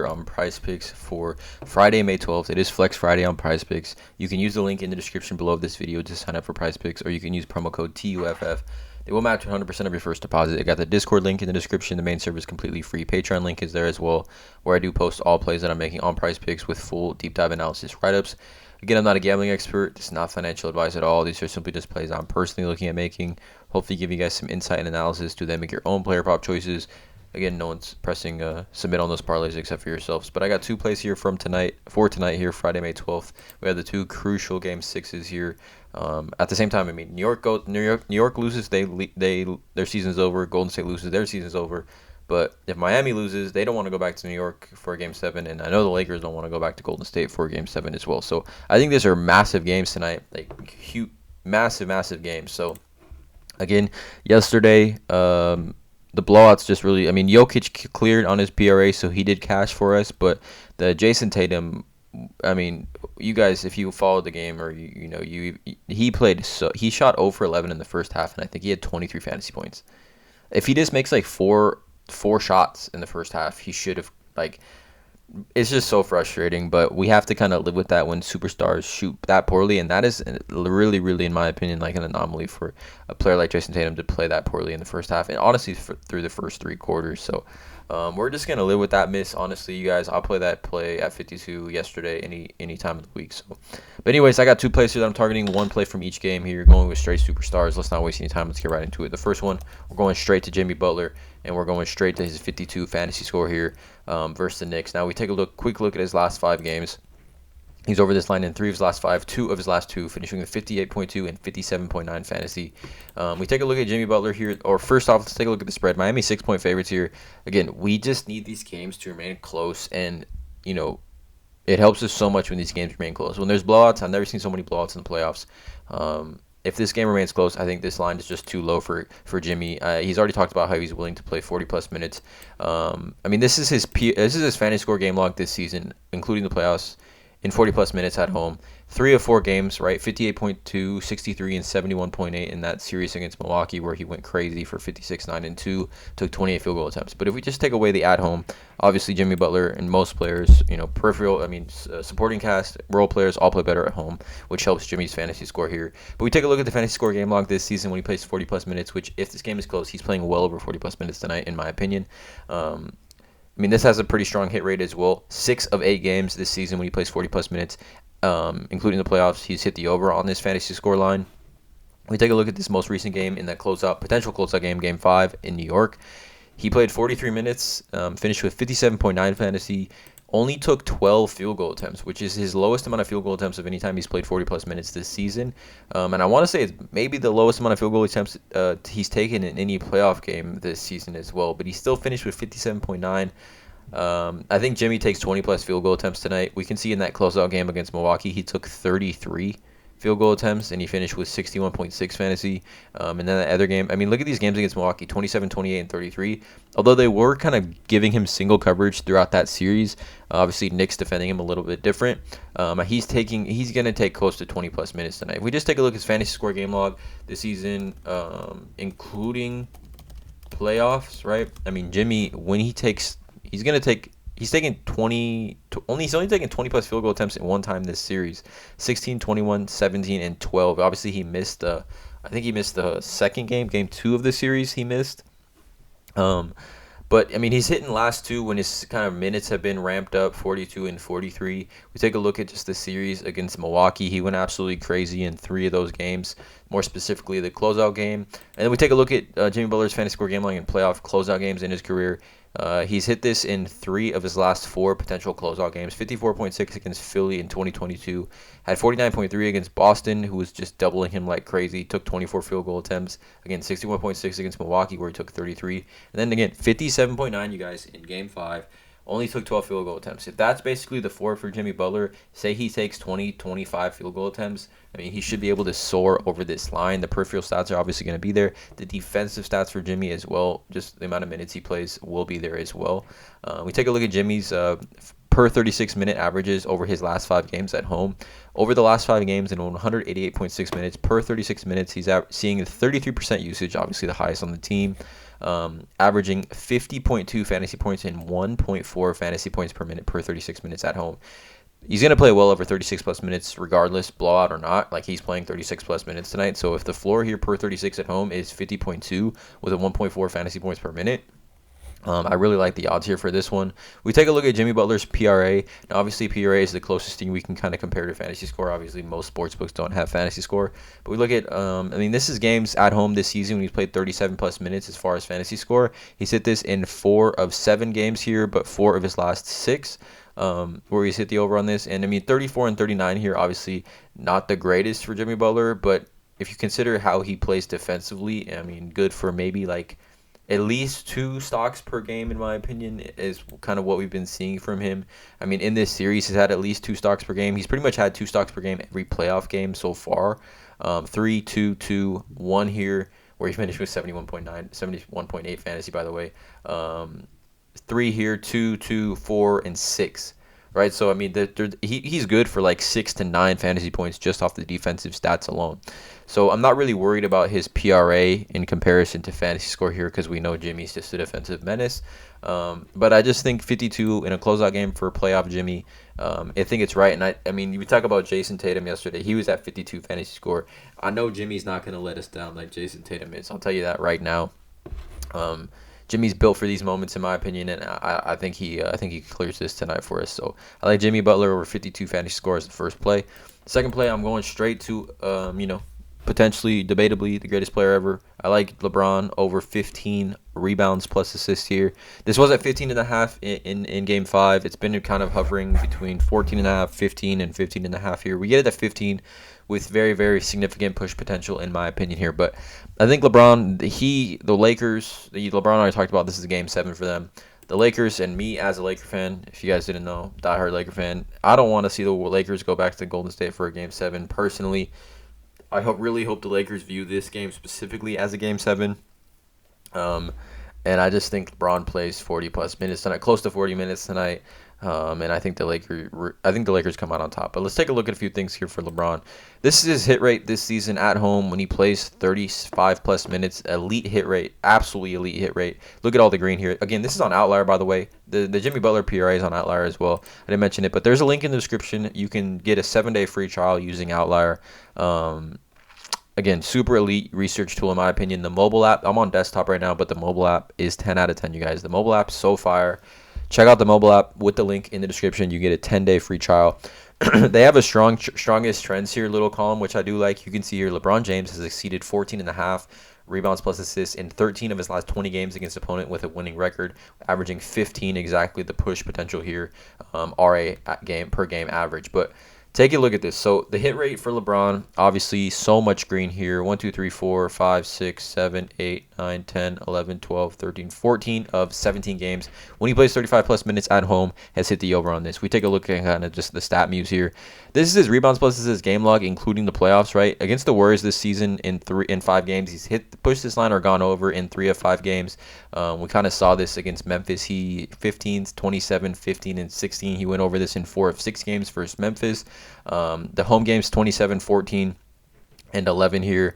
on PrizePicks for Friday, May 12th. It is Flex Friday on PrizePicks. You can use the link in the description below this video to sign up for PrizePicks, or you can use promo code TUFF. They will match 100% of your first deposit. I got the Discord link in the description. The main server is completely free. Patreon link is there as well, where I do post all plays that I'm making on PrizePicks with full deep dive analysis write-ups. Again, I'm not a gambling expert. This is not financial advice at all. These are simply just plays I'm personally looking at making. Hopefully give you guys some insight and analysis to then make your own player prop choices. Again, no one's pressing submit on those parlays except for yourselves. But I got two plays here for tonight here, Friday, May 12th. We have the two crucial game sixes here. At the same time, I mean, New York loses, their season's over. Golden State loses, their season's over. But if Miami loses, they don't want to go back to New York for a Game 7, and I know the Lakers don't want to go back to Golden State for a Game 7 as well. So I think these are massive games tonight, like huge, massive games. So again, yesterday, the blowouts just really, I mean, Jokic cleared on his PRA, so he did cash for us, but the Jason Tatum, I mean, you guys, if you followed the game or he played, so he shot 0 for 11 in the first half, and I think he had 23 fantasy points. If he just makes like four shots in the first half, he should have, like, it's just so frustrating, but we have to kind of live with that when superstars shoot that poorly, and that is really, in my opinion, like an anomaly for a player like Jason Tatum to play that poorly in the first half, and honestly through the first three quarters. So we're just gonna live with that miss. Honestly, you guys, I'll play that play at 52 yesterday, any time of the week. So, but anyways, I got two plays here that I'm targeting. One play from each game here, going with straight superstars. Let's not waste any time. Let's get right into it. The first one, we're going straight to Jimmy Butler, and we're going straight to his 52 fantasy score here versus the Knicks. Now we take a quick look at his last 5 games. He's over this line in 3 of his last 5, 2 of his last 2, finishing with 58.2 and 57.9 fantasy. We take a look at Jimmy Butler here, or first off, let's take a look at the spread. Miami 6-point favorites here. Again, we just need these games to remain close, and, you know, it helps us so much when these games remain close. When there's blowouts, I've never seen so many blowouts in the playoffs. If this game remains close, I think this line is just too low for Jimmy. He's already talked about how he's willing to play 40-plus minutes. I mean, this is his fantasy score game log this season, including the playoffs, in 40-plus minutes at home. 3 of 4 games, right? 58.2, 63, and 71.8 in that series against Milwaukee, where he went crazy for 56, 9, and 2, took 28 field goal attempts. But if we just take away the at-home, obviously Jimmy Butler and most players, supporting cast, role players all play better at home, which helps Jimmy's fantasy score here. But we take a look at the fantasy score game log this season when he plays 40-plus minutes, which if this game is close, he's playing well over 40-plus minutes tonight, in my opinion. I mean, this has a pretty strong hit rate as well. 6 of 8 games this season when he plays 40-plus minutes, including the playoffs, he's hit the over on this fantasy score line. We take a look at this most recent game in that potential closeout game, Game 5 in New York. He played 43 minutes, finished with 57.9 fantasy, only took 12 field goal attempts, which is his lowest amount of field goal attempts of any time he's played 40-plus minutes this season. And I want to say it's maybe the lowest amount of field goal attempts he's taken in any playoff game this season as well. But he still finished with 57.9. I think Jimmy takes 20-plus field goal attempts tonight. We can see in that closeout game against Milwaukee, he took 33 field goal attempts, and he finished with 61.6 fantasy. And then the other game, I mean, look at these games against Milwaukee, 27, 28, and 33. Although they were kind of giving him single coverage throughout that series, obviously Knicks defending him a little bit different. He's going to take close to 20-plus minutes tonight. If we just take a look at his fantasy score game log this season, including playoffs, right? I mean, Jimmy, when he's only taken 20-plus field goal attempts at one time this series. 16, 21, 17, and 12. Obviously, he missed I think he missed the second game 2 of the series he missed. But, I mean, he's hitting last 2 when his kind of minutes have been ramped up, 42 and 43. We take a look at just the series against Milwaukee. He went absolutely crazy in 3 of those games, more specifically the closeout game. And then we take a look at Jimmy Butler's fantasy score game log in playoff closeout games in his career. He's hit this in 3 of his last 4 potential closeout games. 54.6 against Philly in 2022. Had 49.3 against Boston, who was just doubling him like crazy. Took 24 field goal attempts. Again, 61.6 against Milwaukee, where he took 33. And then again, 57.9, you guys, in Game 5. Only took 12 field goal attempts. If that's basically the floor for Jimmy Butler, say he takes 20, 25 field goal attempts, I mean, he should be able to soar over this line. The peripheral stats are obviously going to be there. The defensive stats for Jimmy as well, just the amount of minutes he plays, will be there as well. We take a look at Jimmy's per 36-minute averages over his last 5 games at home. Over the last 5 games in 188.6 minutes per 36 minutes, he's seeing 33% usage, obviously the highest on the team. averaging 50.2 fantasy points and 1.4 fantasy points per minute per 36 minutes at home. He's going to play well over 36 plus minutes regardless, blowout or not. Like, he's playing 36 plus minutes tonight. So if the floor here per 36 at home is 50.2 with a 1.4 fantasy points per minute, I really like the odds here for this one. We take a look at Jimmy Butler's PRA. Now, obviously, PRA is the closest thing we can kind of compare to fantasy score. Obviously, most sportsbooks don't have fantasy score. But we look at, this is games at home this season when he's played 37 plus minutes as far as fantasy score. He's hit this in 4 of 7 games here, but 4 of his last 6. Where he's hit the over on this. And 34 and 39 here, obviously not the greatest for Jimmy Butler, but if you consider how he plays defensively, good for maybe like at least 2 stocks per game, in my opinion, is kind of what we've been seeing from him. In this series, he's had at least 2 stocks per game. He's pretty much had 2 stocks per game every playoff game so far. 3, 2, 2, 1 here, where he finished with 71.8 fantasy, by the way. 3 here, 2, 2, 4, and 6. Right, so he's good for like 6 to 9 fantasy points just off the defensive stats alone. So I'm not really worried about his PRA in comparison to fantasy score here because we know Jimmy's just a defensive menace. But I just think 52 in a closeout game for playoff Jimmy, I think it's right. And we talk about Jason Tatum yesterday. He was at 52 fantasy score. I know Jimmy's not going to let us down like Jason Tatum is. I'll tell you that right now. Jimmy's built for these moments, in my opinion, and I think he clears this tonight for us. So I like Jimmy Butler over 52 fantasy score as the first play. Second play, I'm going straight to potentially, debatably, the greatest player ever. I like LeBron over 15 rebounds plus assists here. This was at 15.5 in Game 5. It's been kind of hovering between 14.5, 15, and 15.5 here. We get it at 15 with very, very significant push potential, in my opinion here. But I think LeBron, the Lakers, LeBron already talked about this is Game 7 for them. The Lakers, and me as a Laker fan, if you guys didn't know, diehard Laker fan, I don't want to see the Lakers go back to Golden State for a Game 7 personally. I really hope the Lakers view this game specifically as a Game 7. And I just think LeBron plays 40-plus minutes tonight, close to 40 minutes tonight. And I think the Lakers come out on top. But let's take a look at a few things here for LeBron. This is his hit rate this season at home when he plays 35-plus minutes. Elite hit rate, absolutely elite hit rate. Look at all the green here. Again, this is on Outlier, by the way. The Jimmy Butler PRA is on Outlier as well. I didn't mention it, but there's a link in the description. You can get a 7-day free trial using Outlier. Again, super elite research tool in my opinion. The mobile app, I'm on desktop right now, but the mobile app is 10 out of 10, you guys. The mobile app is so fire. Check out the mobile app with the link in the description. You get a 10-day free trial. They have a strongest trends here little column, which I do like. You can see here LeBron James has exceeded 14.5 rebounds plus assists in 13 of his last 20 games against opponent with a winning record, averaging 15 exactly the push potential here, RA per game average. But take a look at this. So the hit rate for LeBron, obviously so much green here. 1, 2, 3, 4, 5, 6, 7, 8, 9, 10, 11, 12, 13, 14 of 17 games. When he plays 35-plus minutes at home, has hit the over on this. We take a look at kind of just the stat muse here. This is his rebounds plus his game log, including the playoffs, right? Against the Warriors this season in 5 games, he's pushed this line or gone over in 3 of 5 games. We kind of saw this against Memphis. He 15, 27, 15, and 16. He went over this in 4 of 6 games versus Memphis. The home games 27, 14, and 11 here.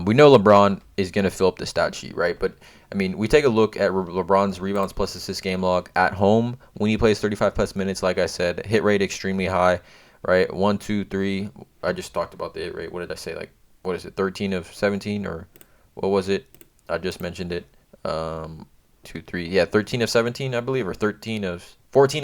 We know LeBron is going to fill up the stat sheet, right? But we take a look at LeBron's rebounds plus assist game log at home when he plays 35-plus minutes. Like I said, hit rate extremely high, right? 1, 2, 3. I just talked about the hit rate. What did I say? 13 of 17, or what was it? I just mentioned it. 2, 3. Yeah, 13 of 17, I believe, or 14 of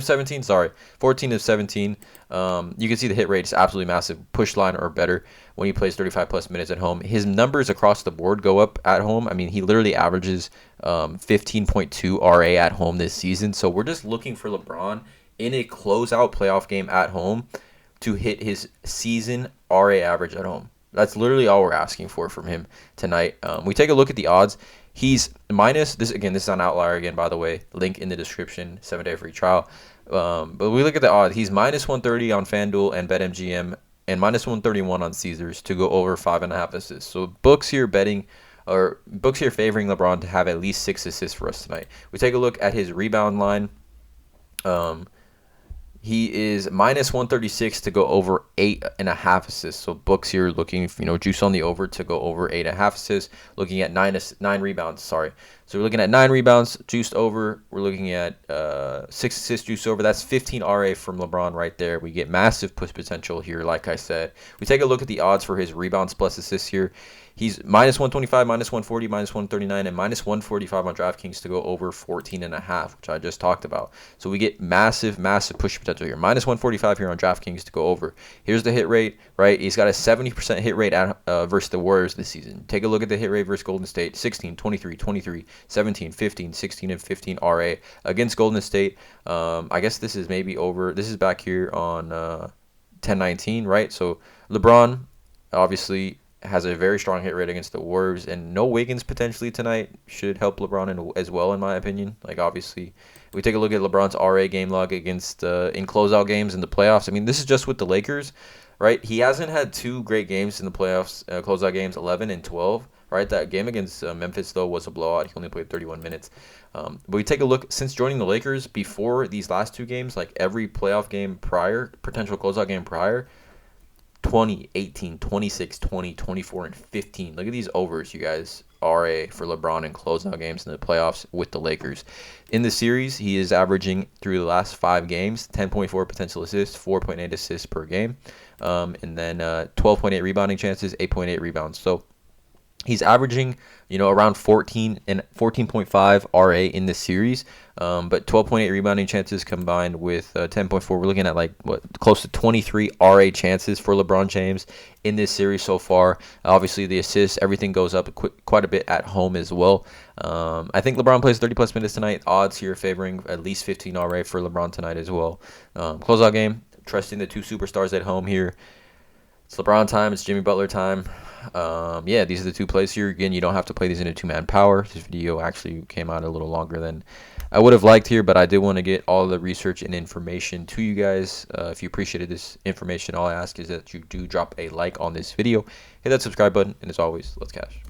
17, sorry. 14 of 17. You can see the hit rate is absolutely massive. Push line or better when he plays 35-plus minutes at home. His numbers across the board go up at home. He literally averages 15.2 RA at home this season. So we're just looking for LeBron in a closeout playoff game at home to hit his season RA average at home. That's literally all we're asking for from him tonight. We take a look at the odds. He's minus this again. This is on Outlier again, by the way. Link in the description. 7-day free trial. But we look at the odds. He's minus 130 on FanDuel and BetMGM, and minus 131 on Caesars to go over 5.5 assists. So books here favoring LeBron to have at least 6 assists for us tonight. We take a look at his rebound line. He is minus 136 to go over 8.5 assists. So books here looking, juice on the over to go over 8.5 assists. Looking at nine rebounds. Sorry. So we're looking at 9 rebounds juiced over. We're looking at 6 assists juiced over. That's 15 RA from LeBron right there. We get massive push potential here. Like I said, we take a look at the odds for his rebounds plus assists here. He's minus 125, minus 140, minus 139, and minus 145 on DraftKings to go over 14.5, which I just talked about. So we get massive push potential here. Minus 145 here on DraftKings to go over. Here's the hit rate, right? He's got a 70% hit rate versus the Warriors this season. Take a look at the hit rate versus Golden State. 16, 23, 23, 17, 15, 16, and 15 RA against Golden State. I guess this is maybe over. This is back here on 10-19, right? So LeBron obviously has a very strong hit rate against the Warriors, and no Wiggins potentially tonight should help LeBron as well, in my opinion. Like, obviously, if we take a look at LeBron's RA game log against in closeout games in the playoffs. I mean, this is just with the Lakers, right? He hasn't had 2 great games in the playoffs, closeout games 11 and 12, right? That game against Memphis, though, was a blowout. He only played 31 minutes. But we take a look, since joining the Lakers, before these last 2 games, like every playoff game prior, potential closeout game prior, 20, 18, 26, 20, 24, and 15. Look at these overs, you guys. RA for LeBron in closeout games in the playoffs with the Lakers. In the series, he is averaging through the last 5 games 10.4 potential assists, 4.8 assists per game, and then 12.8 rebounding chances, 8.8 rebounds. So he's averaging, around 14 and 14.5 RA in this series, but 12.8 rebounding chances combined with 10.4. We're looking at close to 23 RA chances for LeBron James in this series so far. Obviously, the assists, everything goes up quite a bit at home as well. I think LeBron plays 30-plus minutes tonight. Odds here favoring at least 15 RA for LeBron tonight as well. Closeout game, trusting the 2 superstars at home here. It's LeBron time. It's Jimmy Butler time. Yeah, these are the 2 plays here. Again, you don't have to play these in a 2-man power. This video actually came out a little longer than I would have liked here, but I did want to get all the research and information to you guys. If you appreciated this information, all I ask is that you do drop a like on this video, hit that subscribe button, and as always, let's cash.